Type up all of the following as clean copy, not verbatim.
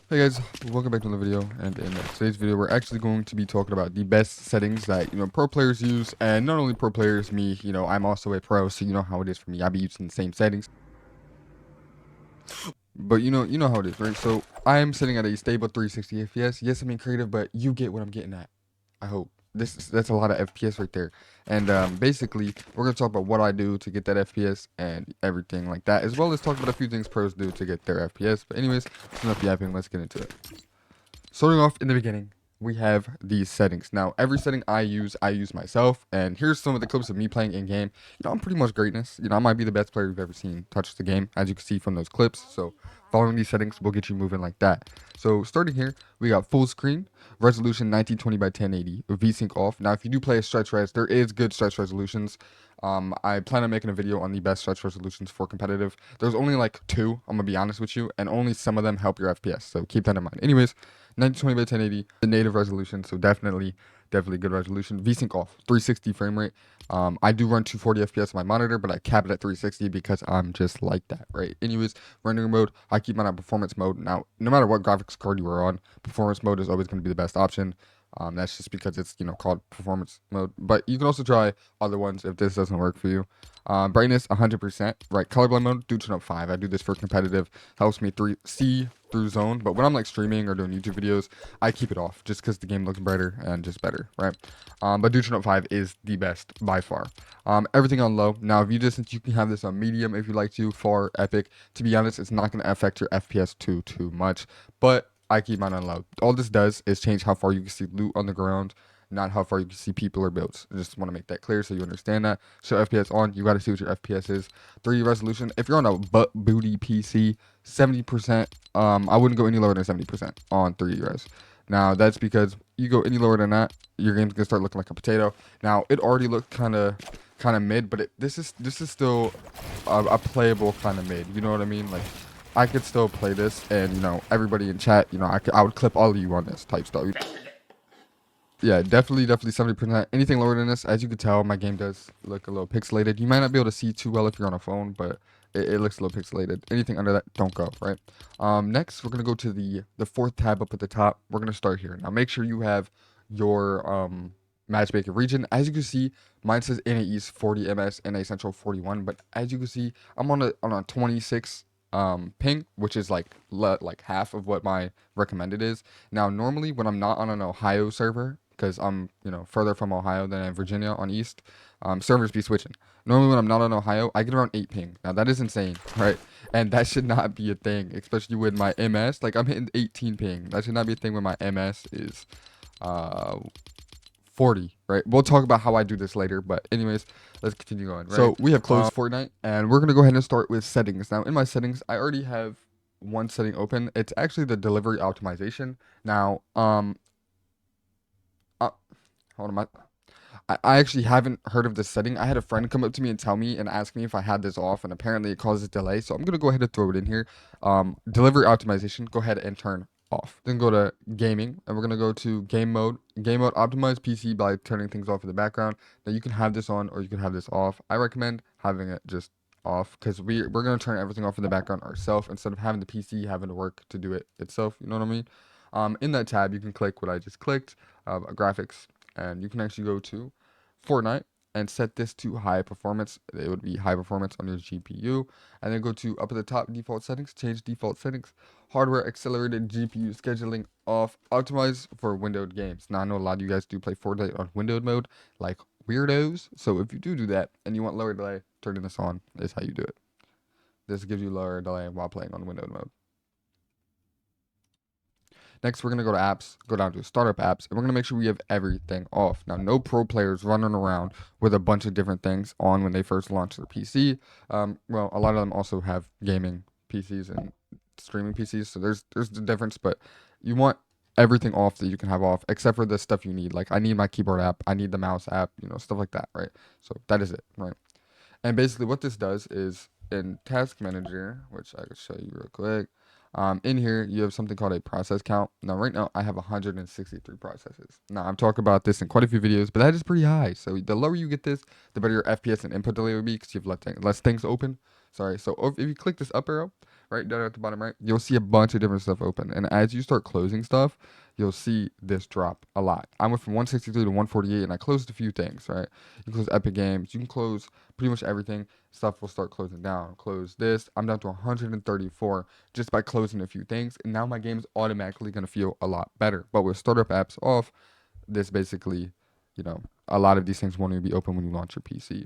Hey guys, welcome back to another video, and in today's video we're actually going to be talking about the best settings that, pro players use, and not only pro players, me, I'm also a pro, so you know how it is for me. I be using the same settings, but you know how it is, right? So I am sitting at a stable 360 FPS. Yes, I'm being creative, but you get what I'm getting at. I hope. That's a lot of FPS right there. And basically, we're gonna talk about what I do to get that FPS and everything like that, as well as talk about a few things pros do to get their FPS. But anyways, enough yapping. Let's get into it. Starting off in the beginning, we have these settings. Now, every setting I use myself. And here's some of the clips of me playing in game. I'm pretty much greatness. I might be the best player you've ever seen touch the game, as you can see from those clips. So, following these settings will get you moving like that. So, starting here, we got full screen, resolution 1920 by 1080, VSync off. Now, if you do play a stretch res, there is good stretch resolutions. I plan on making a video on the best stretch resolutions for competitive. There's only like two, I'm gonna be honest with you, and only some of them help your FPS. So keep that in mind. Anyways, 1920 by 1080, the native resolution, so definitely good resolution. VSync off, 360 frame rate. I do run 240 FPS on my monitor, but I cap it at 360 because I'm just like that, right? Anyways, rendering mode, I keep mine on performance mode. Now, no matter what graphics card you are on, performance mode is always going to be the best option. That's just because it's called performance mode. But you can also try other ones if this doesn't work for you. Brightness 100%. Right, colorblind mode, do turn up 5. I do this for competitive. Helps me see through zone. But when I'm like streaming or doing YouTube videos, I keep it off just because the game looks brighter and just better, right? But do turn up 5 is the best by far. Everything on low. Now, if since you can have this on medium if you like to, far, epic. To be honest, it's not going to affect your FPS too much. But I keep mine on low. All this does is change how far you can see loot on the ground, not how far you can see people or builds. I just want to make that clear so you understand that. So FPS on, you got to see what your FPS is. 3D resolution. If you're on a butt booty PC, 70%. I wouldn't go any lower than 70% on 3D res. Now that's because you go any lower than that, your game's gonna start looking like a potato. Now it already looked kind of mid, but this is still a playable kind of mid. You know what I mean? Like I could still play this, and everybody in chat, I would clip all of you on this type stuff. Yeah, definitely 70%. Anything lower than this, as you can tell, my game does look a little pixelated. You might not be able to see too well if you're on a phone, but it looks a little pixelated. Anything under that, don't go, right? Next, we're gonna go to the fourth tab up at the top. We're gonna start here. Now, make sure you have your matchmaker region. As you can see, mine says NAE's 40 ms, NA Central 41, but as you can see, I'm on a 26 ping, which is like half of what my recommended is. Now, normally when I'm not on an Ohio server, because I'm further from Ohio than in Virginia on East, servers be switching. Normally when I'm not on Ohio, I get around 8 ping. Now that is insane, right? And that should not be a thing, especially with my MS. Like I'm hitting 18 ping. That should not be a thing when my MS is uh 40, right? We'll talk about how I do this later, but anyways, let's continue going, right? So we have closed Fortnite, and we're gonna go ahead and start with settings. Now in my settings, I already have one setting open. It's actually the delivery optimization. Now, uh, hold on, I actually haven't heard of this setting. I had a friend come up to me and tell me and ask me if I had this off, and apparently it causes delay. So I'm gonna go ahead and throw it in here. Delivery optimization. Go ahead and turn off. Then go to gaming, and we're gonna go to game mode. Game mode optimize PC by turning things off in the background. Now you can have this on or you can have this off. I recommend having it just off because we're gonna turn everything off in the background ourselves instead of having the PC having to work to do it itself. You know what I mean? In that tab, you can click what I just clicked, graphics, and you can actually go to Fortnite and set this to high performance. It would be high performance on your GPU. And then go to up at the top default settings, change default settings, hardware accelerated GPU scheduling off, optimize for windowed games. Now I know a lot of you guys do play Fortnite on windowed mode like weirdos. So if you do that and you want lower delay, turning this on is how you do it. This gives you lower delay while playing on windowed mode. Next, we're going to go to apps, go down to startup apps, and we're going to make sure we have everything off. Now, no pro players running around with a bunch of different things on when they first launch their PC. Well, a lot of them also have gaming PCs and streaming PCs, so there's the difference, but you want everything off that you can have off, except for the stuff you need. Like, I need my keyboard app, I need the mouse app, stuff like that, right? So that is it, right? And basically what this does is in Task Manager, which I could show you real quick, in here you have something called a process count. Now right now I have 163 processes. Now I'm talking about this in quite a few videos, but that is pretty high. So the lower you get this, the better your FPS and input delay will be because you have less things open. Sorry. So if you click this up arrow, right down at the bottom right, you'll see a bunch of different stuff open. And as you start closing stuff, you'll see this drop a lot. I went from 163 to 148, and I closed a few things, right? You can close Epic Games. You can close pretty much everything. Stuff will start closing down. Close this. I'm down to 134 just by closing a few things. And now my game's automatically going to feel a lot better. But with startup apps off, this basically, a lot of these things won't even be open when you launch your PC.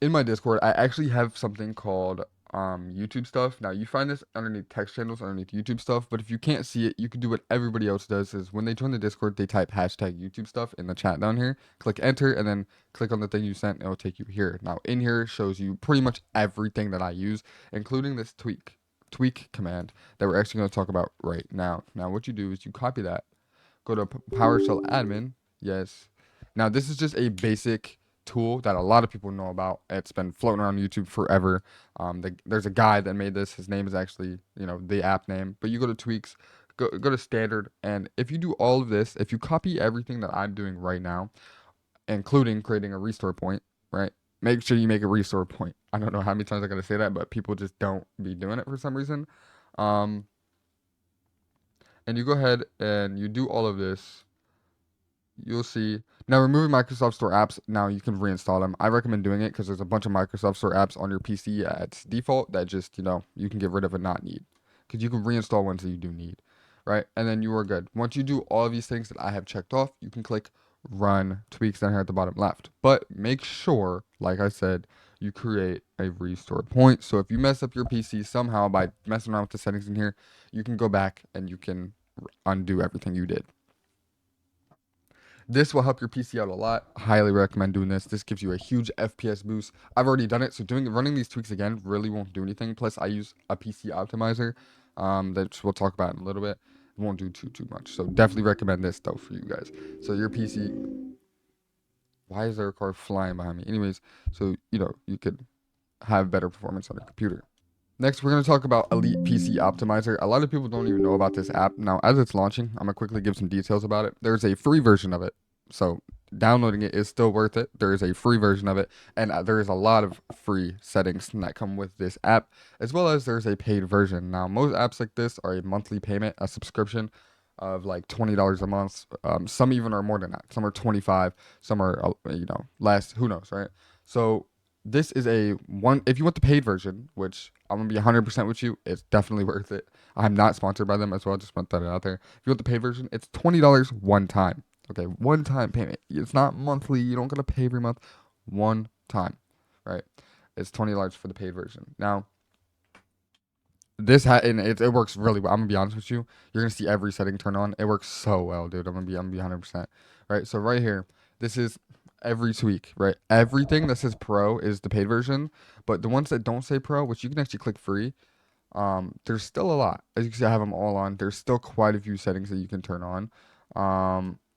In my Discord, I actually have something called YouTube stuff. Now you find this underneath text channels, underneath YouTube stuff, but if you can't see it, you can do what everybody else does is when they join the Discord, they type hashtag YouTube stuff in the chat down here, click enter, and then click on the thing you sent, and it'll take you here. Now in here shows you pretty much everything that I use, including this tweak command that we're actually going to talk about right now. Now what you do is you copy that, go to PowerShell admin. Yes. Now this is just a basic tool that a lot of people know about. It's been floating around YouTube forever. There's a guy that made this. His name is actually, the app name. But you go to tweaks, go to standard, and if you do all of this, if you copy everything that I'm doing right now, including creating a restore point, right? Make sure you make a restore point. I don't know how many times I gotta say that, but people just don't be doing it for some reason. Um, and you go ahead and you do all of this, you'll see. Now, removing Microsoft Store apps, now you can reinstall them. I recommend doing it because there's a bunch of Microsoft Store apps on your PC at default that just, you can get rid of and not need. Because you can reinstall ones that you do need, right? And then you are good. Once you do all of these things that I have checked off, you can click Run Tweaks down here at the bottom left. But make sure, like I said, you create a restore point. So if you mess up your PC somehow by messing around with the settings in here, you can go back and you can undo everything you did. This will help your PC out a lot. Highly recommend doing this. This gives you a huge FPS boost. I've already done it, so running these tweaks again really won't do anything. Plus, I use a PC optimizer that we'll talk about in a little bit. It won't do too much. So definitely recommend this though for you guys. So your PC. Why is there a car flying behind me? Anyways, so you could have better performance on your computer. Next, we're going to talk about Elite PC Optimizer. A lot of people don't even know about this app. Now, as it's launching, I'm going to quickly give some details about it. There's a free version of it. So, downloading it is still worth it. There is a free version of it. And there is a lot of free settings that come with this app, as well as there's a paid version. Now, most apps like this are a monthly payment, a subscription of like $20 a month. Some even are more than that. Some are 25. Some are, less. Who knows, right? So, this is if you want the paid version, which I'm gonna be 100% with you, it's definitely worth it. I'm not sponsored by them as well. Just want that out there. If you want the paid version, it's $20 one time. Okay, one time payment. It's not monthly. You don't gotta pay every month. One time, right? It's $20 for the paid version. Now, and it works really well. I'm gonna be honest with you. You're gonna see every setting turn on. It works so well, dude. I'm gonna be 100%. Right. So right here, this is every tweak, right? Everything that says pro is the paid version, but the ones that don't say pro, which you can actually click free, there's still a lot. As you can see, I have them all on. There's still quite a few settings that you can turn on.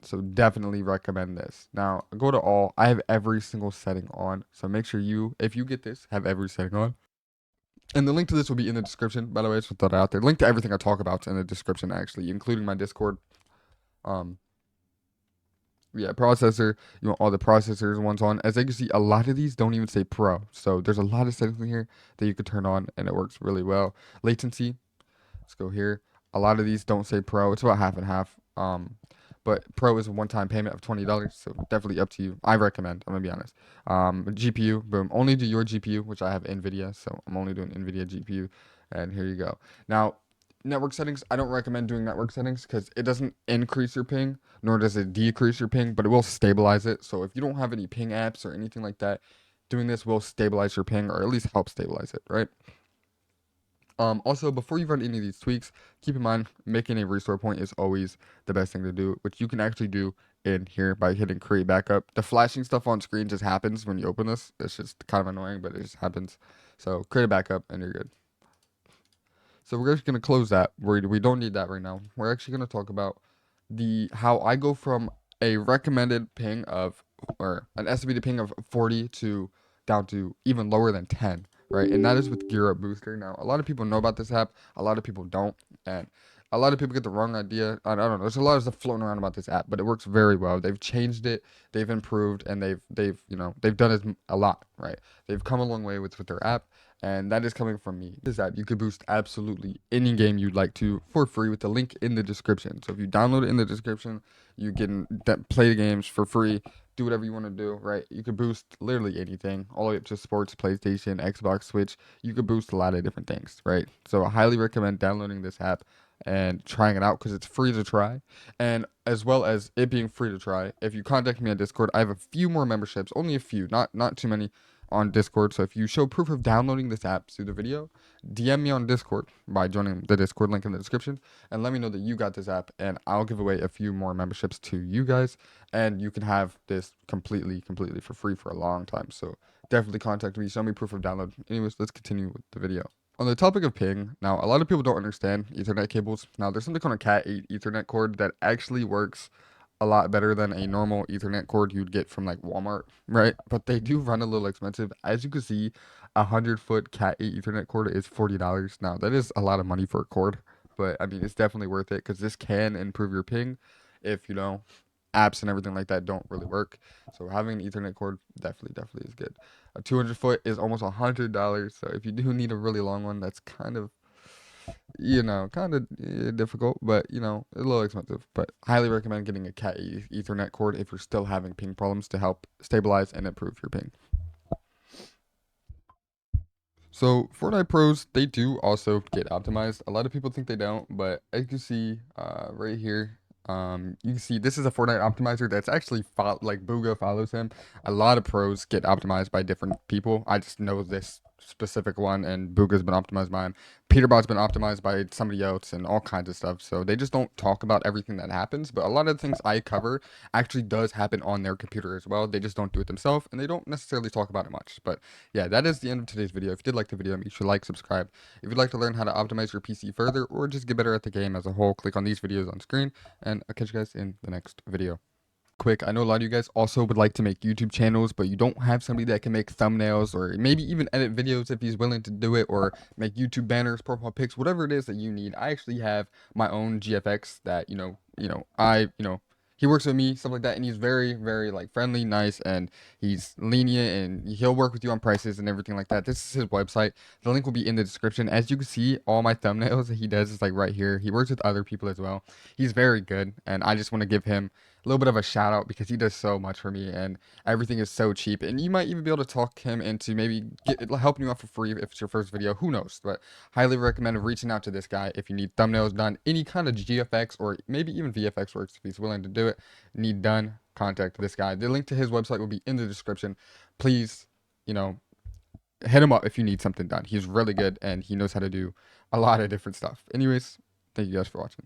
So definitely recommend this. Now go to all. I have every single setting on. So make sure if you get this, have every setting on. And the link to this will be in the description. By the way, I just put that out there. Link to everything I talk about in the description, actually, including my Discord. Um, yeah, processor. You want all the processors ones on. As you can see, a lot of these don't even say pro. So there's a lot of settings in here that you could turn on, and it works really well. Latency. Let's go here. A lot of these don't say pro. It's about half and half. But pro is a one-time payment of $20, so definitely up to you. I recommend. I'm gonna be honest. GPU, boom. Only do your GPU, which I have NVIDIA, so I'm only doing NVIDIA GPU. And here you go. Now, network settings. I don't recommend doing network settings because it doesn't increase your ping, nor does it decrease your ping, but it will stabilize it. So if you don't have any ping apps or anything like that, doing this will stabilize your ping, or at least help stabilize it, right? Also, before you run any of these tweaks, keep in mind making a restore point is always the best thing to do, which you can actually do in here by hitting create backup. The flashing stuff on screen just happens when you open this. It's just kind of annoying, but it just happens. So create a backup and you're good. So we're just gonna close that. We don't need that right now. We're actually gonna talk about how I go from a recommended ping of, or an estimated ping of 40 to down to even lower than 10, right? And that is with Gear Up Booster. Now, a lot of people know about this app, a lot of people don't, and a lot of people get the wrong idea. I don't know. There's a lot of stuff floating around about this app, but it works very well. They've changed it, they've improved, and they've done it a lot, right? They've come a long way with their app, and that is coming from me. This app, you could boost absolutely any game you'd like to for free with the link in the description. So if you download it in the description, you can play the games for free, do whatever you want to do, right? You could boost literally anything, all the way up to sports, PlayStation, Xbox, Switch. You could boost a lot of different things, right? So I highly recommend downloading this app and trying it out because it's free to try. And as well as it being free to try, if you contact me on Discord, I have a few more memberships, only a few, not too many on Discord. So if you show proof of downloading this app through the video, DM me on Discord by joining the Discord link in the description and let me know that you got this app, and I'll give away a few more memberships to you guys, and you can have this completely for free for a long time. So definitely contact me, show me proof of download. Anyways, let's continue with the video. On the topic of ping, now a lot of people don't understand Ethernet cables. Now there's something called a Cat 8 Ethernet cord that actually works a lot better than a normal Ethernet cord you'd get from like Walmart, right? But they do run a little expensive. As you can see, a 100-foot Cat 8 Ethernet cord is $40. Now that is a lot of money for a cord, but I mean it's definitely worth it because this can improve your ping if apps and everything like that don't really work. So having an Ethernet cord definitely is good. A 200-foot is almost $100. So if you do need a really long one, that's kind of difficult, but a little expensive. But highly recommend getting a Cat Ethernet cord if you're still having ping problems to help stabilize and improve your ping. So Fortnite pros, they do also get optimized. A lot of people think they don't, but as you can see right here, you can see this is a Fortnite optimizer that's actually like Booga follows him. A lot of pros get optimized by different people. I just know this specific one, and Booga's been optimized by him. Peterbot's been optimized by somebody else, and all kinds of stuff. So they just don't talk about everything that happens, but a lot of the things I cover actually does happen on their computer as well. They just don't do it themselves, and they don't necessarily talk about it much. But yeah, that is the end of today's video. If you did like the video, make sure to like, subscribe. If you'd like to learn how to optimize your PC further or just get better at the game as a whole, click on these videos on screen, and I'll catch you guys in the next video. Quick, I know a lot of you guys also would like to make YouTube channels, but you don't have somebody that can make thumbnails or maybe even edit videos if he's willing to do it, or make YouTube banners, profile pics, whatever it is that you need. I actually have my own GFX that he works with me, stuff like that, and he's very like friendly, nice, and he's lenient, and he'll work with you on prices and everything like that. This is his website. The link will be in the description. As you can see, all my thumbnails that he does is like right here. He works with other people as well. He's very good, and I just want to give him a little bit of a shout out because he does so much for me, and everything is so cheap, and you might even be able to talk him into maybe helping you out for free if it's your first video. Who knows? But highly recommend reaching out to this guy if you need thumbnails done, any kind of GFX or maybe even VFX works if he's willing to do it. Need done, contact this guy. The link to his website will be in the description. Please, hit him up if you need something done. He's really good, and he knows how to do a lot of different stuff. Anyways, thank you guys for watching.